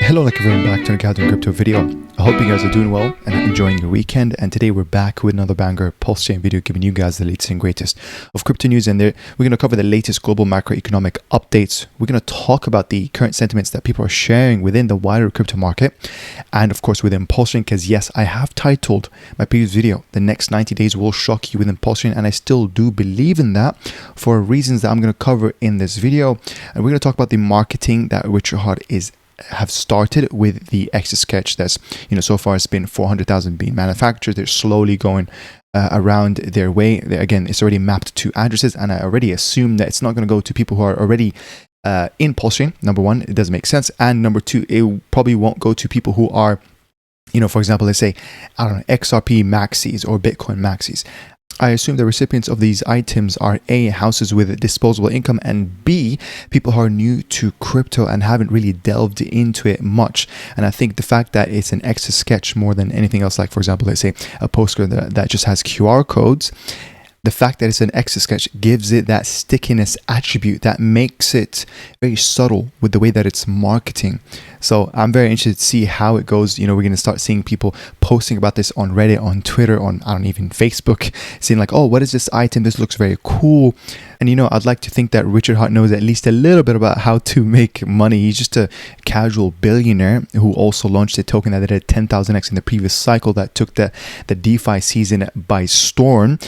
Hello, like everyone, back to another crypto video. I hope you guys are doing well and enjoying your weekend. And today we're back with another banger PulseChain video, giving you guys the latest and greatest of crypto news. And there, we're going to cover the latest global macroeconomic updates. We're going to talk about the current sentiments that people are sharing within the wider crypto market, and of course within PulseChain. Because yes, I have titled my previous video, "The next 90 days will shock you within PulseChain," and I still do believe in that for reasons that I'm going to cover in this video. And we're going to talk about the marketing that Richard Hart have started with the Etch-a-Sketch. That's, so far it's been 400,000 being manufactured. They're slowly going around their way. Again, it's already mapped to addresses, and I already assume that it's not going to go to people who are already in PulseChain. Number one, it doesn't make sense, and number two, it probably won't go to people who are, for example, let's say, I don't know, XRP maxis or Bitcoin maxis. I assume the recipients of these items are A, houses with disposable income, and B, people who are new to crypto and haven't really delved into it much. And I think the fact that it's an Etch-a-Sketch more than anything else, like for example, let's say a postcard that just has QR codes, the fact that it's an Etch-a-Sketch gives it that stickiness attribute that makes it very subtle with the way that it's marketing. So I'm very interested to see how it goes. We're going to start seeing people posting about this on Reddit, on Twitter, on, I don't even Facebook, saying like, oh, what is this item? This looks very cool. And I'd like to think that Richard Hart knows at least a little bit about how to make money. He's just a casual billionaire who also launched a token that did 10,000x in the previous cycle that took the DeFi season by storm.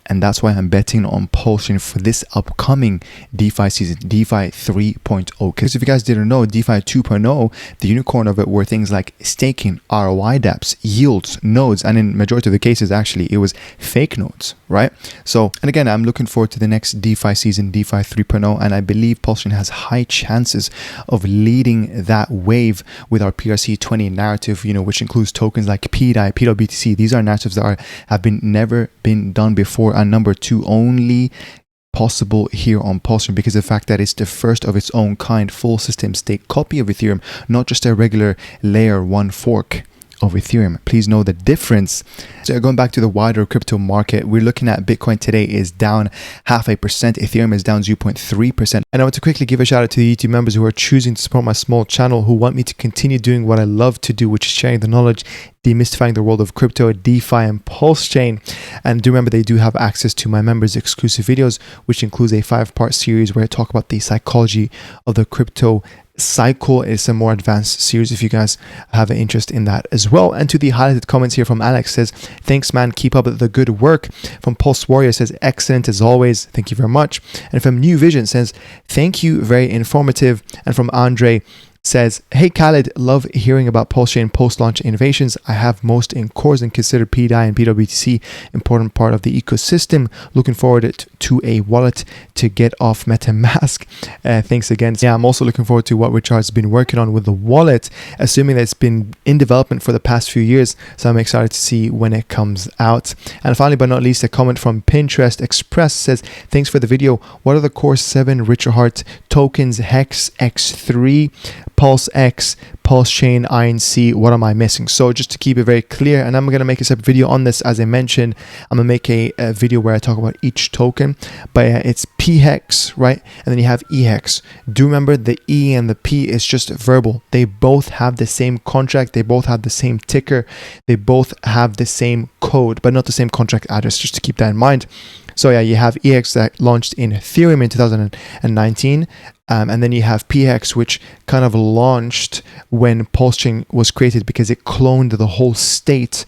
And that's why I'm betting on PulseChain for this upcoming DeFi season, DeFi 3.0. Because if you guys didn't know, DeFi 2.0, the unicorn of it were things like staking, ROI dApps, yields, nodes, and in majority of the cases, actually, it was fake nodes, right? So, and again, I'm looking forward to the next DeFi season, DeFi 3.0, and I believe PulseChain has high chances of leading that wave with our PRC20 narrative, which includes tokens like PDAI, PWTC. These are narratives that have never been done before. And number two, only possible here on PulseChain because of the fact that it's the first of its own kind full system stake copy of Ethereum, not just a regular layer one fork of Ethereum. Please know the difference. So going back to the wider crypto market, we're looking at Bitcoin today is down 0.5%. Ethereum is down 0.3%. And I want to quickly give a shout out to the YouTube members who are choosing to support my small channel, who want me to continue doing what I love to do, which is sharing the knowledge, demystifying the world of crypto, DeFi, and PulseChain. And do remember, they do have access to my members' exclusive videos, which includes a 5-part series where I talk about the psychology of the crypto cycle. It's a more advanced series if you guys have an interest in that as well. And to the highlighted comments here from Alex says, thanks man, keep up the good work. From Pulse Warrior says, excellent as always, thank you very much. And from New Vision says, thank you, very informative. And from Andre says, hey Khaled, love hearing about PulseChain post-launch innovations. I have most in cores and consider PDAI and PWTC important part of the ecosystem. Looking forward to a wallet to get off MetaMask. Thanks again. Yeah, I'm also looking forward to what Richard's been working on with the wallet, assuming that it's been in development for the past few years. So I'm excited to see when it comes out. And finally, but not least, a comment from Pinterest Express says, thanks for the video. What are the core 7 Richard Hart tokens, Hex, X3, PulseX, PulseChain, INC? What am I missing? So just to keep it very clear, and I'm going to make a separate video on this, as I mentioned, I'm going to make a video where I talk about each token, but it's PHEX, right? And then you have EHEX. Do remember the E and the P is just verbal. They both have the same contract. They both have the same ticker. They both have the same code, but not the same contract address, just to keep that in mind. So yeah, you have EX that launched in Ethereum in 2019. And then you have PX, which kind of launched when PulseChain was created because it cloned the whole state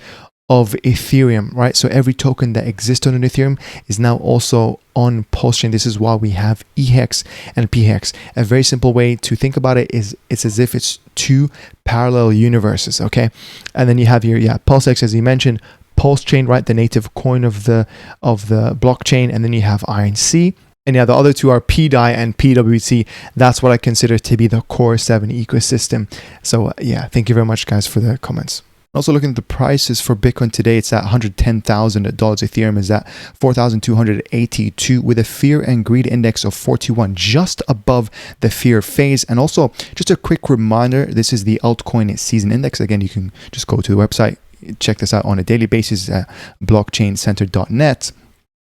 of Ethereum, right? So every token that exists on Ethereum is now also on PulseChain. This is why we have EHEX and PHEX. A very simple way to think about it is it's as if it's two parallel universes, okay? And then you have your, PulseX, as you mentioned, PulseChain, right? The native coin of the blockchain. And then you have INC. And yeah, the other two are PDAI and PWC. That's what I consider to be the core 7 ecosystem. So yeah, thank you very much guys for the comments. Also looking at the prices for Bitcoin today, it's at $110,000. Ethereum is at 4,282 with a fear and greed index of 41, just above the fear phase. And also just a quick reminder, this is the altcoin season index. Again, you can just go to the website, check this out on a daily basis at blockchaincenter.net.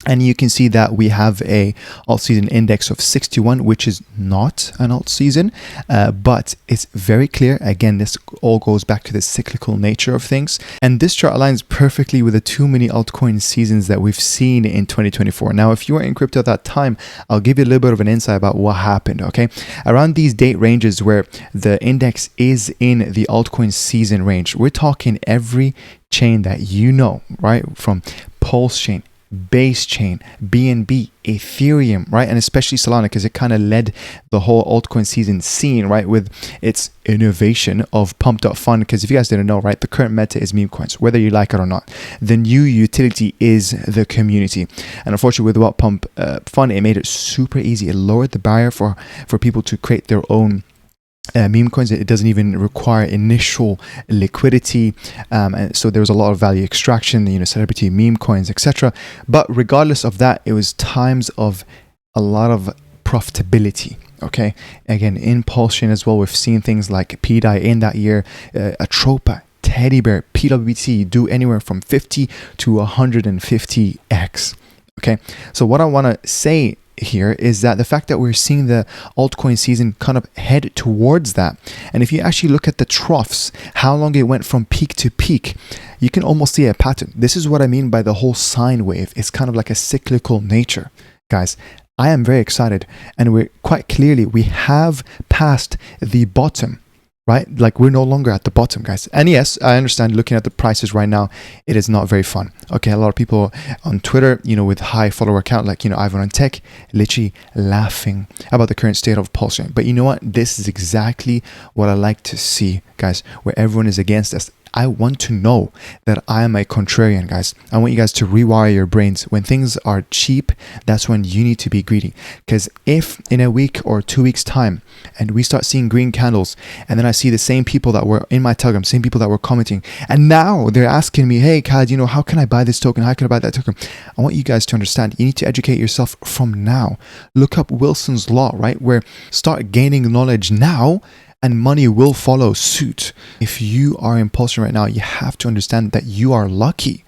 And you can see that we have a alt season index of 61, which is not an alt season, but it's very clear. Again, this all goes back to the cyclical nature of things. And this chart aligns perfectly with the too many altcoin seasons that we've seen in 2024. Now, if you were in crypto at that time, I'll give you a little bit of an insight about what happened, okay? Around these date ranges where the index is in the altcoin season range, we're talking every chain that you know, right? From PulseChain, Base Chain, BNB, Ethereum, right? And especially Solana, because it kind of led the whole altcoin season scene, right? With its innovation of pump.fun. Because if you guys didn't know, right, the current meta is meme coins, whether you like it or not. The new utility is the community. And unfortunately, with what pump fun, it made it super easy. It lowered the barrier for people to create their own meme coins. It doesn't even require initial liquidity, and so there was a lot of value extraction, celebrity meme coins, etc. But regardless of that, it was times of a lot of profitability. Okay, again, in PulseChain as well, we've seen things like PDAI in that year, Atropa, Teddy Bear, PWT do anywhere from 50 to 150x. Okay, so what I want to say here is that the fact that we're seeing the altcoin season kind of head towards that, and if you actually look at the troughs, how long it went from peak to peak, you can almost see a pattern. This is what I mean by the whole sine wave. It's kind of like a cyclical nature, guys. I am very excited, and we have passed the bottom, right? Like, we're no longer at the bottom, guys. And yes, I understand looking at the prices right now, it is not very fun. Okay, a lot of people on Twitter, with high follower count, like, Ivan on Tech, literally laughing about the current state of PulseChain. But you know what? This is exactly what I like to see, guys, where everyone is against us. I want to know that I am a contrarian, guys. I want you guys to rewire your brains. When things are cheap, that's when you need to be greedy. Because if in a week or 2 weeks time, and we start seeing green candles, and then I see the same people that were in my Telegram, same people that were commenting, and now they're asking me, hey, Khaled, how can I buy this token? How can I buy that token? I want you guys to understand, you need to educate yourself from now. Look up Wilson's Law, right? Where start gaining knowledge now, and money will follow suit. If you are in PulseChain right now, you have to understand that you are lucky.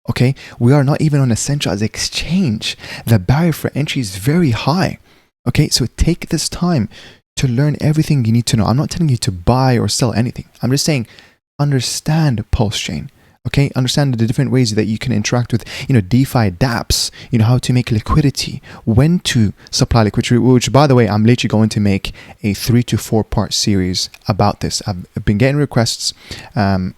Okay, we are not even on a centralized exchange. The barrier for entry is very high. Okay, so take this time to learn everything you need to know. I'm not telling you to buy or sell anything. I'm just saying, understand PulseChain. Okay, understand the different ways that you can interact with, DeFi, dApps, how to make liquidity, when to supply liquidity, which, by the way, I'm literally going to make a 3 to 4 part series about this. I've been getting requests and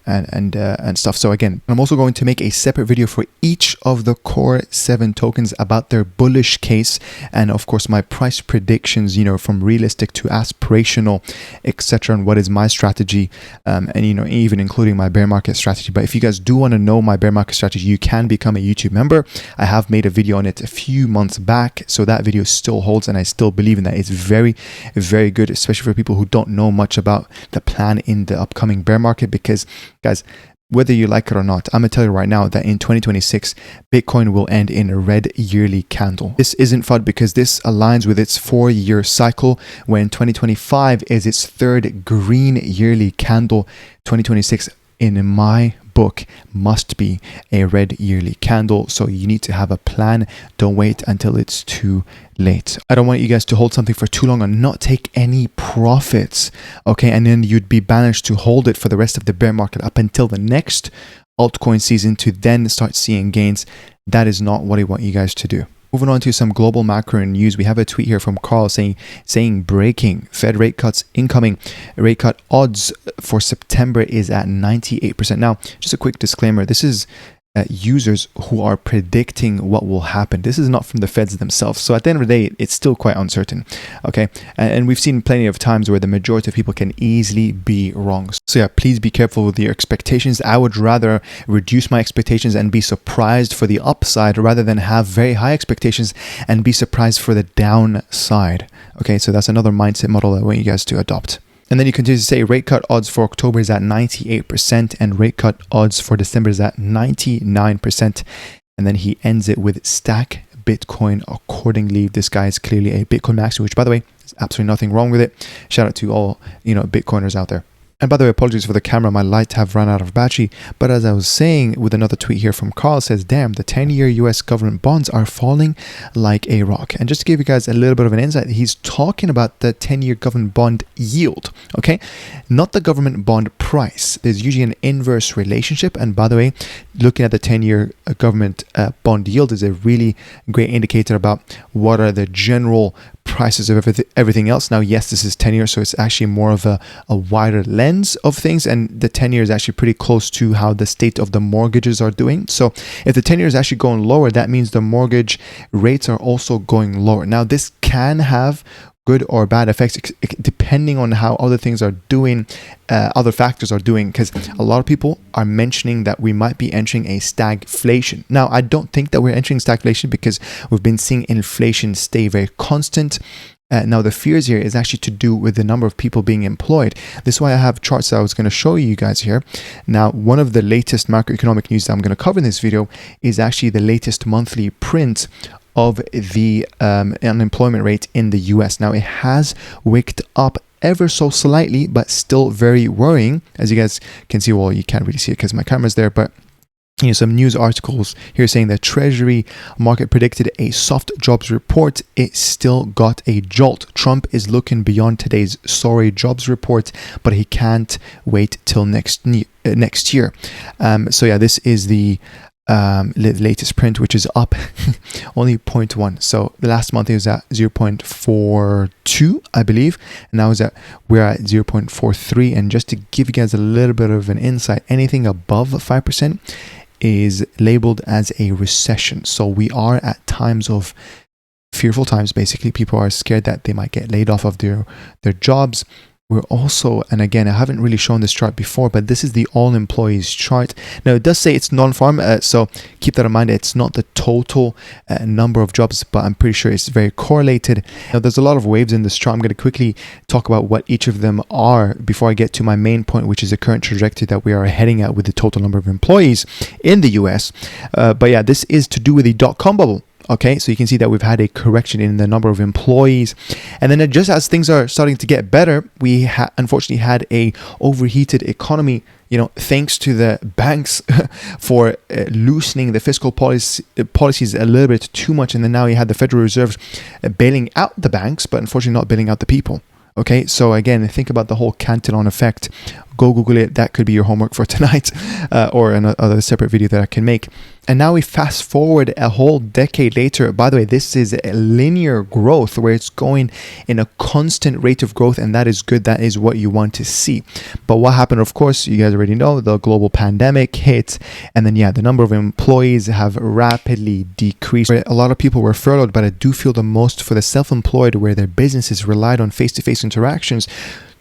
stuff. So again, I'm also going to make a separate video for each of the core 7 tokens about their bullish case, and of course my price predictions, from realistic to aspirational, etc., and what is my strategy, and even including my bear market strategy. But if you guys do want to know my bear market strategy, you can become a YouTube member. I have made a video on it a few months back, so that video still holds, and I still believe in that. It's very, very good, especially for people who don't know much about the plan in the upcoming bear market. Because, guys, whether you like it or not, I'm going to tell you right now that in 2026, Bitcoin will end in a red yearly candle. This isn't FUD because this aligns with its 4-year cycle, when 2025 is its 3rd green yearly candle. 2026, in my book, must be a red yearly candle. So you need to have a plan. Don't wait until it's too late. I don't want you guys to hold something for too long and not take any profits. Okay, and then you'd be banished to hold it for the rest of the bear market up until the next altcoin season to then start seeing gains. That is not what I want you guys to do. Moving on to some global macro news, we have a tweet here from Carl saying breaking, Fed rate cuts incoming. Rate cut odds for September is at 98%. Now, just a quick disclaimer, this is users who are predicting what will happen. This is not from the Feds themselves. So at the end of the day, it's still quite uncertain. Okay. And we've seen plenty of times where the majority of people can easily be wrong. So yeah, please be careful with your expectations. I would rather reduce my expectations and be surprised for the upside rather than have very high expectations and be surprised for the downside. Okay. So that's another mindset model I want you guys to adopt. And then you continue to say rate cut odds for October is at 98% and rate cut odds for December is at 99%. And then he ends it with stack Bitcoin accordingly. This guy is clearly a Bitcoin Maxi, which, by the way, there's absolutely nothing wrong with it. Shout out to all, Bitcoiners out there. And by the way, apologies for the camera, my light have run out of battery. But as I was saying with another tweet here from Carl, says, damn, the 10-year US government bonds are falling like a rock. And just to give you guys a little bit of an insight, he's talking about the 10-year government bond yield, okay? Not the government bond price. There's usually an inverse relationship. And by the way, looking at the 10-year government bond yield is a really great indicator about what are the general prices of everything else. Now, yes, this is 10 years, so it's actually more of a wider lens of things, and the 10 years is actually pretty close to how the state of the mortgages are doing. So if the 10 years is actually going lower, that means the mortgage rates are also going lower. Now, this can have good or bad effects depending on how other things are doing, other factors are doing, because a lot of people are mentioning that we might be entering a stagflation. Now, I don't think that we're entering stagflation because we've been seeing inflation stay very constant. Now, the fears here is actually to do with the number of people being employed. This is why I have charts that I was going to show you guys here. Now, one of the latest macroeconomic news that I'm going to cover in this video is actually the latest monthly print of the unemployment rate in the US. Now, it has wicked up ever so slightly, but still very worrying. As you guys can see, well, you can't really see it because my camera's there, but you know, some news articles here saying that Treasury market predicted a soft jobs report. It still got a jolt. Trump is looking beyond today's sorry jobs report, but he can't wait till next year. So yeah, this is the latest print, which is up only 0.1. So the last month it was at 0.42, I believe, and now we're at 0.43. And just to give you guys a little bit of an insight, anything above 5% is labeled as a recession. So we are at times of fearful times. Basically, people are scared that they might get laid off of their jobs. We're also, and again, I haven't really shown this chart before, but this is the all employees chart. Now, it does say it's non-farm, so keep that in mind. It's not the total number of jobs, but I'm pretty sure it's very correlated. Now, there's a lot of waves in this chart. I'm going to quickly talk about what each of them are before I get to my main point, which is the current trajectory that we are heading at with the total number of employees in the US. But yeah, this is to do with the dot-com bubble. Okay, so you can see that we've had a correction in the number of employees, and then just as things are starting to get better, we unfortunately had a overheated economy. You know, thanks to the banks for loosening the fiscal policies a little bit too much, and then now you had the Federal Reserve bailing out the banks, but unfortunately not bailing out the people. Okay, so again, think about the whole Cantillon effect. Go Google it. That could be your homework for tonight, or another separate video that I can make. And now we fast forward a whole decade later. By the way, this is a linear growth where it's going in a constant rate of growth, and that is good. That is what you want to see. But what happened, of course, you guys already know, the global pandemic hit, and then yeah, the number of employees have rapidly decreased. A lot of people were furloughed, but I do feel the most for the self-employed, where their businesses relied on face-to-face interactions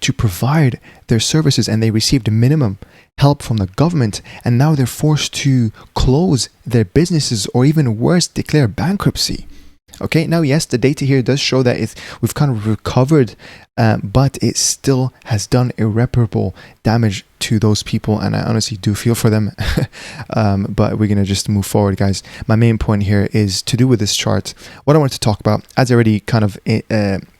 to provide their services, and they received minimum help from the government, and now they're forced to close their businesses, or even worse, declare bankruptcy. Okay, now yes, the data here does show that we've kind of recovered, but it still has done irreparable damage to those people, and I honestly do feel for them. But we're gonna just move forward, guys. My main point here is to do with this chart. What I want to talk about, as I already kind of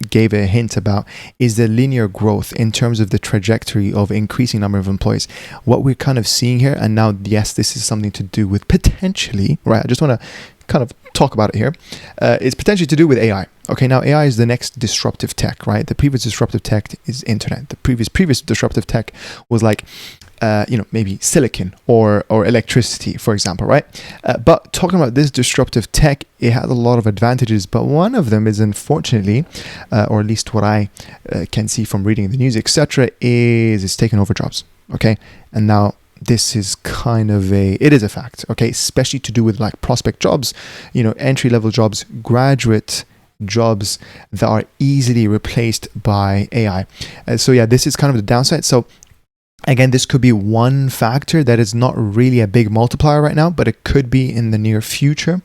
gave a hint about, is the linear growth in terms of the trajectory of increasing number of employees. What we're kind of seeing here, and now yes, this is something to do with potentially, right? I just want to kind of talk about it here. It's potentially to do with AI. Okay, now AI is the next disruptive tech, right? The previous disruptive tech is internet. The previous disruptive tech was like, maybe silicon or electricity, for example, right? But talking about this disruptive tech, it has a lot of advantages, but one of them is, unfortunately, or at least what I can see from reading the news, etc., is it's taking over jobs. Okay, and now this is kind of it is a fact, okay, especially to do with like prospect jobs, entry-level jobs, graduate jobs that are easily replaced by AI. So yeah, this is kind of the downside. So again, this could be one factor that is not really a big multiplier right now, but it could be in the near future.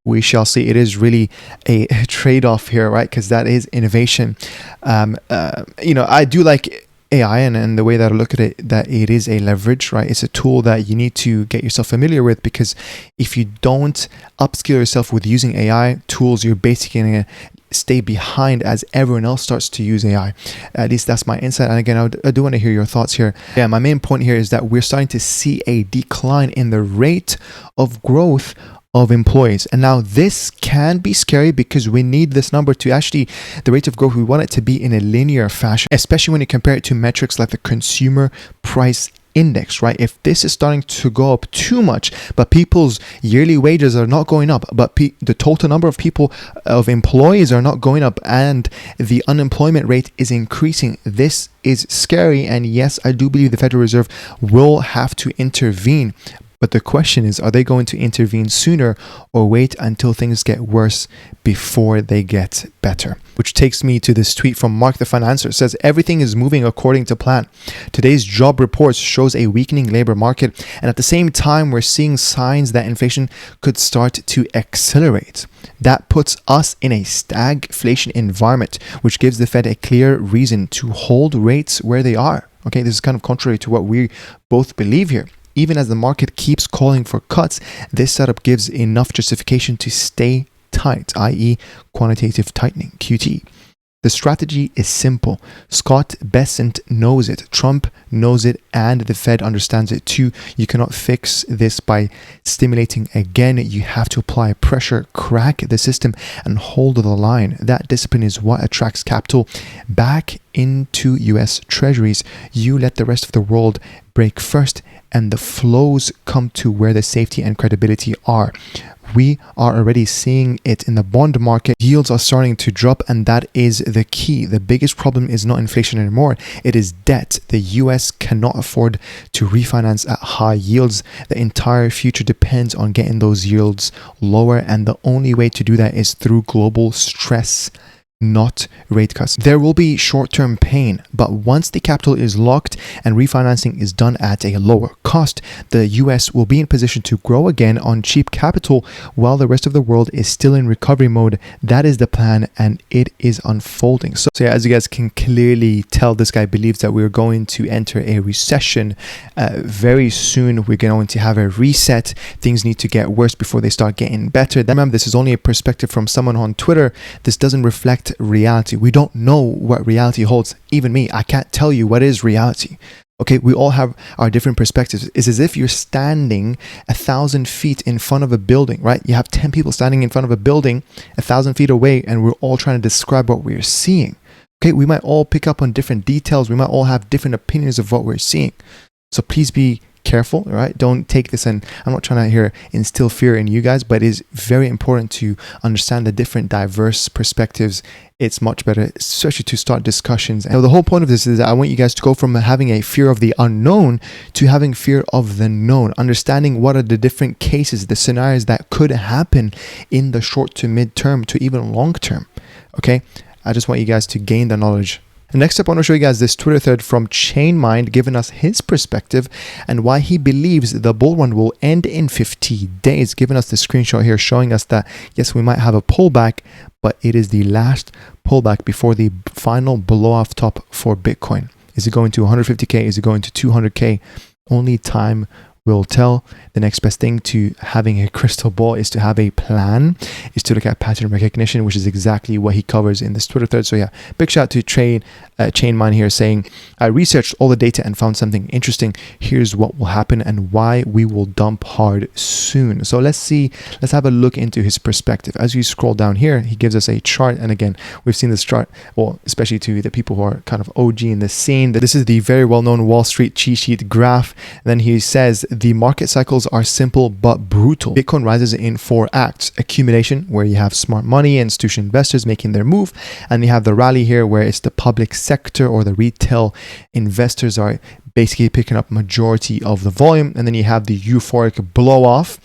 We shall see. It is really a trade-off here, right? Because that is innovation. I do like AI, and the way that I look at it, that it is a leverage, right? It's a tool that you need to get yourself familiar with, because if you don't upskill yourself with using AI tools, you're basically going to stay behind as everyone else starts to use AI. At least that's my insight. And again, I do want to hear your thoughts here. Yeah, my main point here is that we're starting to see a decline in the rate of growth of employees. And now this can be scary because we need this number to actually, the rate of growth, we want it to be in a linear fashion, especially when you compare it to metrics like the consumer price index, right? If this is starting to go up too much, but people's yearly wages are not going up, but the total number of employees are not going up, and the unemployment rate is increasing, this is scary. And yes, I do believe the Federal Reserve will have to intervene. But the question is, are they going to intervene sooner or wait until things get worse before they get better? Which takes me to this tweet from Mark the Financer. It says, everything is moving according to plan. Today's job reports shows a weakening labor market. And at the same time, we're seeing signs that inflation could start to accelerate. That puts us in a stagflation environment, which gives the Fed a clear reason to hold rates where they are. Okay, this is kind of contrary to what we both believe here. Even as the market keeps calling for cuts, this setup gives enough justification to stay tight, i.e. quantitative tightening, QT. The strategy is simple. Scott Bessent knows it, Trump knows it, and the Fed understands it too. You cannot fix this by stimulating again. You have to apply pressure, crack the system, and hold the line. That discipline is what attracts capital back into US Treasuries. You let the rest of the world break first, and the flows come to where the safety and credibility are. We are already seeing it in the bond market. Yields are starting to drop, and that is the key. The biggest problem is not inflation anymore. It is debt. The US cannot afford to refinance at high yields. The entire future depends on getting those yields lower, and the only way to do that is through global stress, not rate cuts. There will be short-term pain, but once the capital is locked and refinancing is done at a lower cost, the US will be in position to grow again on cheap capital while the rest of the world is still in recovery mode. That is the plan, and it is unfolding. So yeah, as you guys can clearly tell, this guy believes that we're going to enter a recession very soon. We're going to have a reset. Things need to get worse before they start getting better. Remember, this is only a perspective from someone on Twitter. This doesn't reflect reality. We don't know what reality holds. Even me, I can't tell you what is reality. Okay, we all have our different perspectives. It's as if you're standing 1,000 feet in front of a building, right? You have 10 people standing in front of a building 1,000 feet away, and we're all trying to describe what we're seeing. Okay, we might all pick up on different details. We might all have different opinions of what we're seeing. So please be careful, right? Don't take this, and I'm not trying to here instill fear in you guys, but it is very important to understand the different diverse perspectives. It's much better, especially to start discussions. And so the whole point of this is that I want you guys to go from having a fear of the unknown to having fear of the known, understanding what are the different cases, the scenarios that could happen in the short to mid term to even long term. Okay, I just want you guys to gain the knowledge. Next up, I want to show you guys this Twitter thread from ChainMind giving us his perspective and why he believes the bull run will end in 50 days. Giving us the screenshot here showing us that, yes, we might have a pullback, but it is the last pullback before the final blow off top for Bitcoin. Is it going to 150K? Is it going to 200K? Only time will tell. The next best thing to having a crystal ball is to have a plan, is to look at pattern recognition, which is exactly what he covers in this Twitter thread. So yeah, big shout out to ChainMind here saying, I researched all the data and found something interesting. Here's what will happen and why we will dump hard soon. So let's have a look into his perspective. As you scroll down here, he gives us a chart. And again, we've seen this chart, well, especially to the people who are kind of OG in the scene. This is the very well-known Wall Street cheat sheet graph. And then he says, the market cycles are simple but brutal. Bitcoin rises in 4 acts. Accumulation, where you have smart money and institutional investors making their move. And you have the rally here, where it's the public sector or the retail investors are basically picking up majority of the volume. And then you have the euphoric blow off.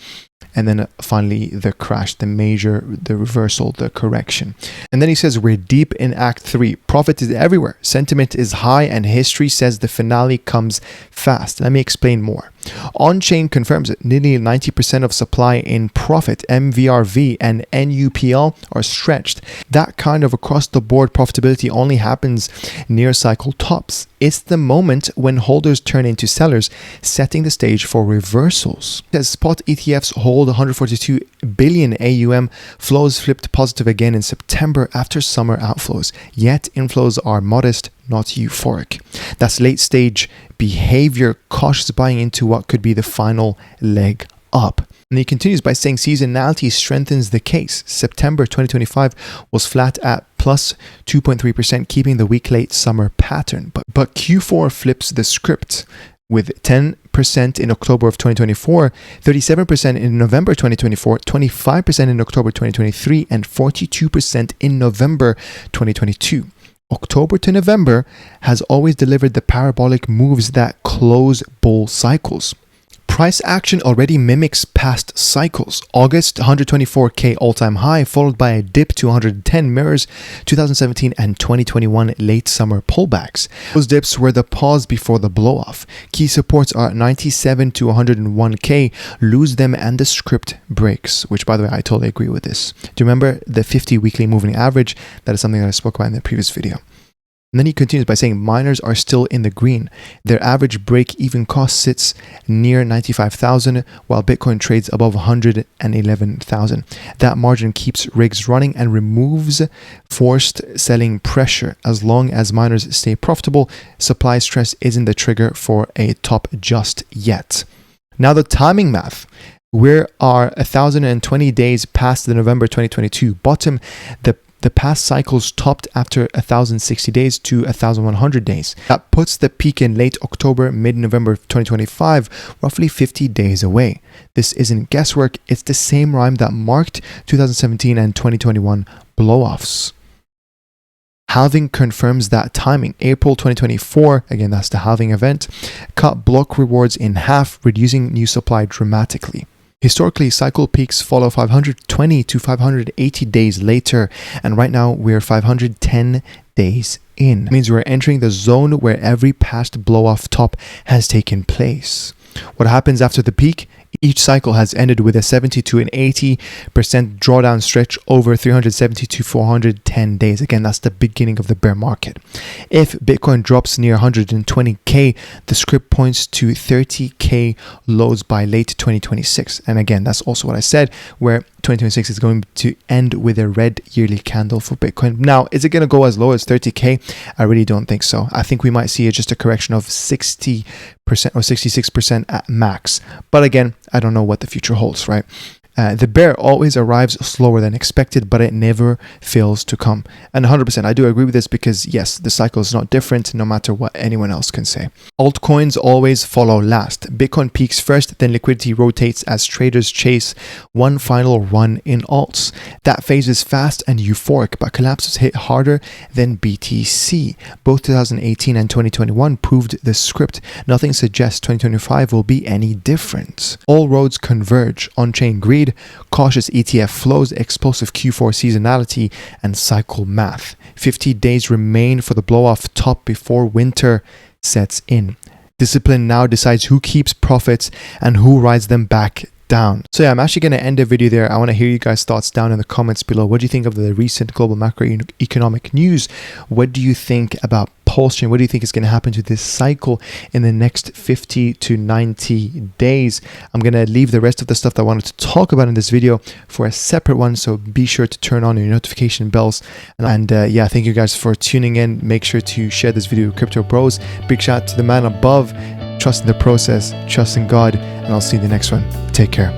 And then finally the crash, the reversal, the correction. And then he says, we're deep in Act 3. Profit is everywhere. Sentiment is high and history says the finale comes fast. Let me explain more. On-chain confirms it. Nearly 90% of supply in profit, MVRV and NUPL are stretched. That kind of across-the-board profitability only happens near cycle tops. It's the moment when holders turn into sellers, setting the stage for reversals. As spot ETFs hold 142 billion AUM, flows flipped positive again in September after summer outflows. Yet inflows are modest, not euphoric. That's late-stage behavior, cautious buying into what could be the final leg up. And he continues by saying seasonality strengthens the case. September 2025 was flat at plus 2.3%, keeping the weak late summer pattern. But Q4 flips the script with 10% in October of 2024, 37% in November 2024, 25% in October 2023, and 42% in November 2022. October to November has always delivered the parabolic moves that close bull cycles. Price action already mimics past cycles. August 124k all-time high, followed by a dip to 110, mirrors 2017 and 2021 late summer pullbacks. Those dips were the pause before the blow-off. Key supports are 97 to 101k, lose them and the script breaks, which by the way, I totally agree with this. Do you remember the 50 weekly moving average? That is something that I spoke about in the previous video. And then he continues by saying miners are still in the green. Their average break-even cost sits near 95,000, while Bitcoin trades above 111,000. That margin keeps rigs running and removes forced selling pressure. As long as miners stay profitable, supply stress isn't the trigger for a top just yet. Now the timing math. We are 1,020 days past the November 2022 bottom. The past cycles topped after 1,060 days to 1,100 days. That puts the peak in late October, mid-November 2025, roughly 50 days away. This isn't guesswork, it's the same rhyme that marked 2017 and 2021 blow-offs. Halving confirms that timing. April 2024, again that's the halving event, cut block rewards in half, reducing new supply dramatically. Historically, cycle peaks follow 520 to 580 days later, and right now we're 510 days in. It means we're entering the zone where every past blow-off top has taken place. What happens after the peak? Each cycle has ended with a 70 to an 80% drawdown stretch over 370 to 410 days. Again, that's the beginning of the bear market. If Bitcoin drops near 120k, the script points to 30k lows by late 2026. And again, that's also what I said, where 2026 is going to end with a red yearly candle for Bitcoin. Now, is it going to go as low as 30k? I really don't think so. I think we might see just a correction of 60% or 66% at max. But again, I don't know what the future holds, right? The bear always arrives slower than expected, but it never fails to come. And 100%, I do agree with this because yes, the cycle is not different no matter what anyone else can say. Altcoins always follow last. Bitcoin peaks first, then liquidity rotates as traders chase one final run in alts. That phase is fast and euphoric, but collapses hit harder than BTC. Both 2018 and 2021 proved the script. Nothing suggests 2025 will be any different. All roads converge. On-chain greed, cautious ETF flows, explosive Q4 seasonality, and cycle math. 50 days remain for the blow-off top before winter sets in. Discipline now decides who keeps profits and who rides them back down. So yeah, I'm actually going to end the video there. I want to hear you guys' thoughts down in the comments below. What do you think of the recent global macroeconomic news? What do you think about PulseChain? What do you think is going to happen to this cycle in the next 50 to 90 days? I'm going to leave the rest of the stuff that I wanted to talk about in this video for a separate one, so be sure to turn on your notification bells. And yeah, thank you guys for tuning in. Make sure to share this video with crypto bros. Big shout out to the man above. Trust in the process, trust in God, and I'll see you in the next one. Take care.